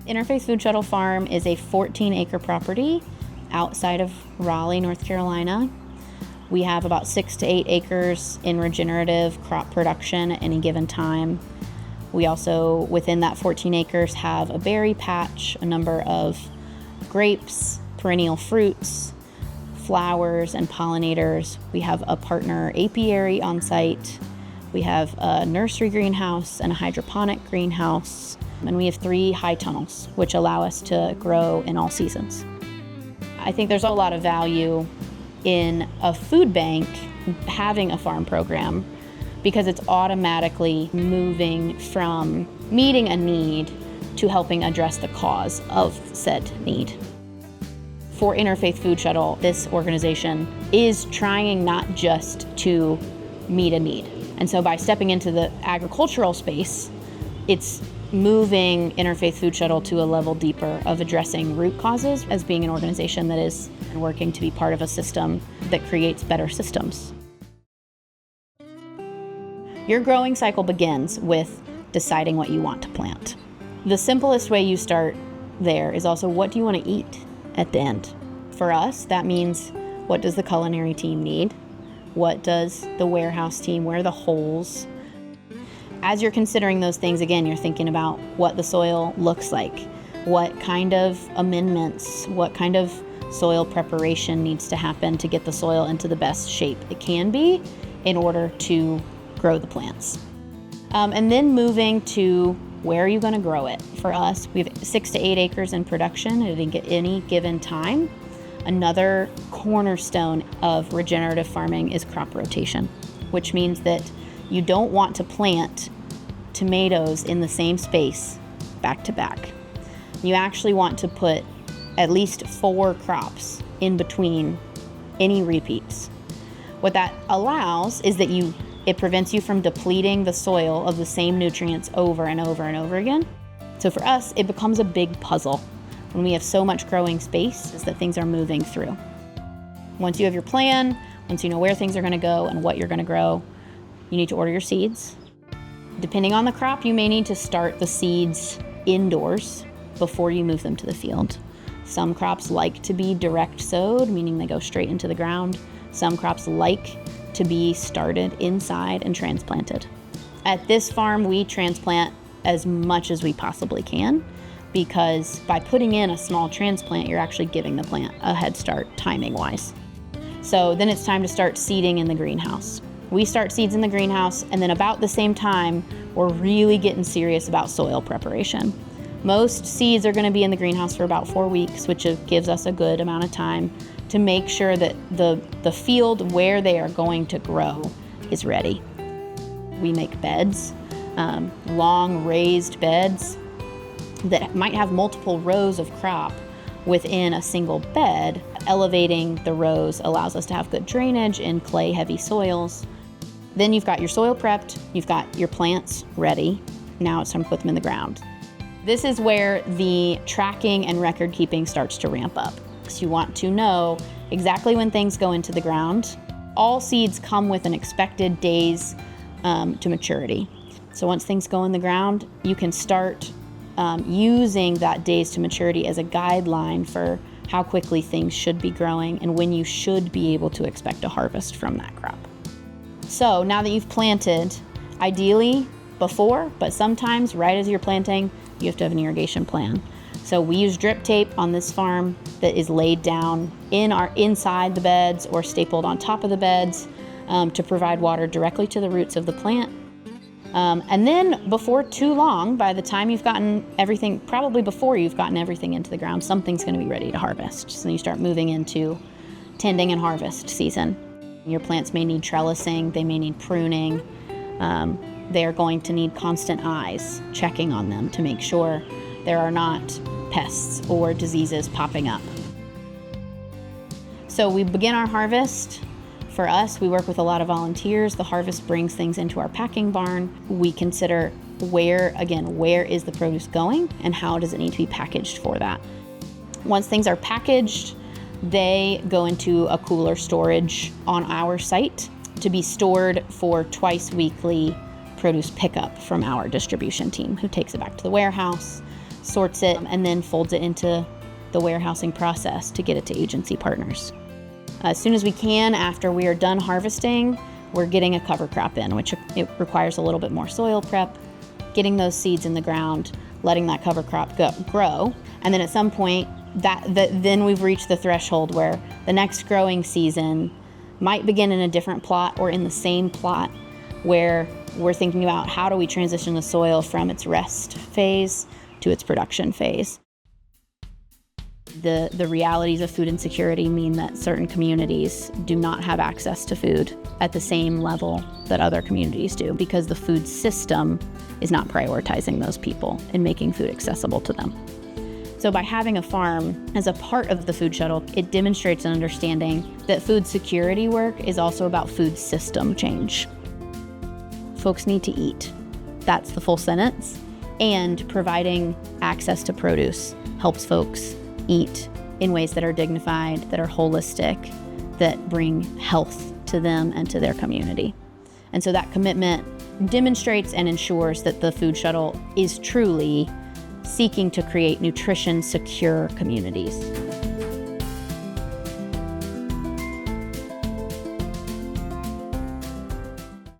Inter-Faith Food Shuttle Farm is a 14-acre property outside of Raleigh, North Carolina. We have about 6 to 8 acres in regenerative crop production at any given time. We also, within that 14 acres, have a berry patch, a number of grapes, perennial fruits, flowers, and pollinators. We have a partner apiary on site. We have a nursery greenhouse and a hydroponic greenhouse. And we have 3 high tunnels, which allow us to grow in all seasons. I think there's a lot of value in a food bank having a farm program because it's automatically moving from meeting a need to helping address the cause of said need. For Inter-Faith Food Shuttle, this organization is trying not just to meet a need. And so by stepping into the agricultural space, it's moving Inter-Faith Food Shuttle to a level deeper of addressing root causes as being an organization that is working to be part of a system that creates better systems. Your growing cycle begins with deciding what you want to plant. The simplest way you start there is also, what do you want to eat at the end? For us, that means, what does the culinary team need? What does the warehouse team, where are the holes? As you're considering those things, again, you're thinking about what the soil looks like, what kind of amendments, what kind of soil preparation needs to happen to get the soil into the best shape it can be in order to grow the plants. And then moving to, where are you going to grow it? For us, we have 6 to 8 acres in production at any given time. Another cornerstone of regenerative farming is crop rotation, which means that you don't want to plant tomatoes in the same space back to back. You actually want to put at least 4 crops in between any repeats. What that allows is that it prevents you from depleting the soil of the same nutrients over and over and over again. So for us, it becomes a big puzzle when we have so much growing space is that things are moving through. Once you have your plan, once you know where things are going to go and what you're going to grow, you need to order your seeds. Depending on the crop, you may need to start the seeds indoors before you move them to the field. Some crops like to be direct sowed, meaning they go straight into the ground. Some crops like to be started inside and transplanted. At this farm, we transplant as much as we possibly can, because by putting in a small transplant, you're actually giving the plant a head start timing-wise. So then it's time to start seeding in the greenhouse. We start seeds in the greenhouse, and then about the same time, we're really getting serious about soil preparation. Most seeds are going to be in the greenhouse for about 4 weeks, which gives us a good amount of time to make sure that the field where they are going to grow is ready. We make beds, long raised beds that might have multiple rows of crop within a single bed. Elevating the rows allows us to have good drainage in clay-heavy soils. Then you've got your soil prepped, you've got your plants ready. Now it's time to put them in the ground. This is where the tracking and record keeping starts to ramp up, because you want to know exactly when things go into the ground. All seeds come with an expected days to maturity. So once things go in the ground, you can start using that days to maturity as a guideline for how quickly things should be growing and when you should be able to expect a harvest from that crop. So now that you've planted, ideally before, but sometimes right as you're planting, you have to have an irrigation plan. So we use drip tape on this farm that is laid down inside the beds or stapled on top of the beds to provide water directly to the roots of the plant. And then before too long, by the time you've gotten everything, probably before you've gotten everything into the ground, something's going to be ready to harvest. So you start moving into tending and harvest season. Your plants may need trellising, they may need pruning. They are going to need constant eyes checking on them to make sure there are not pests or diseases popping up. So we begin our harvest. For us, we work with a lot of volunteers. The harvest brings things into our packing barn. We consider where is the produce going and how does it need to be packaged for that. Once things are packaged, they go into a cooler storage on our site to be stored for twice weekly produce pickup from our distribution team, who takes it back to the warehouse, sorts it, and then folds it into the warehousing process to get it to agency partners. As soon as we can, after we are done harvesting, we're getting a cover crop in, which it requires a little bit more soil prep, getting those seeds in the ground, letting that cover crop grow. And then at some point, then we've reached the threshold where the next growing season might begin in a different plot or in the same plot, where we're thinking about how do we transition the soil from its rest phase to its production phase. The realities of food insecurity mean that certain communities do not have access to food at the same level that other communities do, because the food system is not prioritizing those people and making food accessible to them. So by having a farm as a part of the food shuttle, it demonstrates an understanding that food security work is also about food system change. Folks need to eat. That's the full sentence. And providing access to produce helps folks eat in ways that are dignified, that are holistic, that bring health to them and to their community. And so that commitment demonstrates and ensures that the food shuttle is truly seeking to create nutrition-secure communities.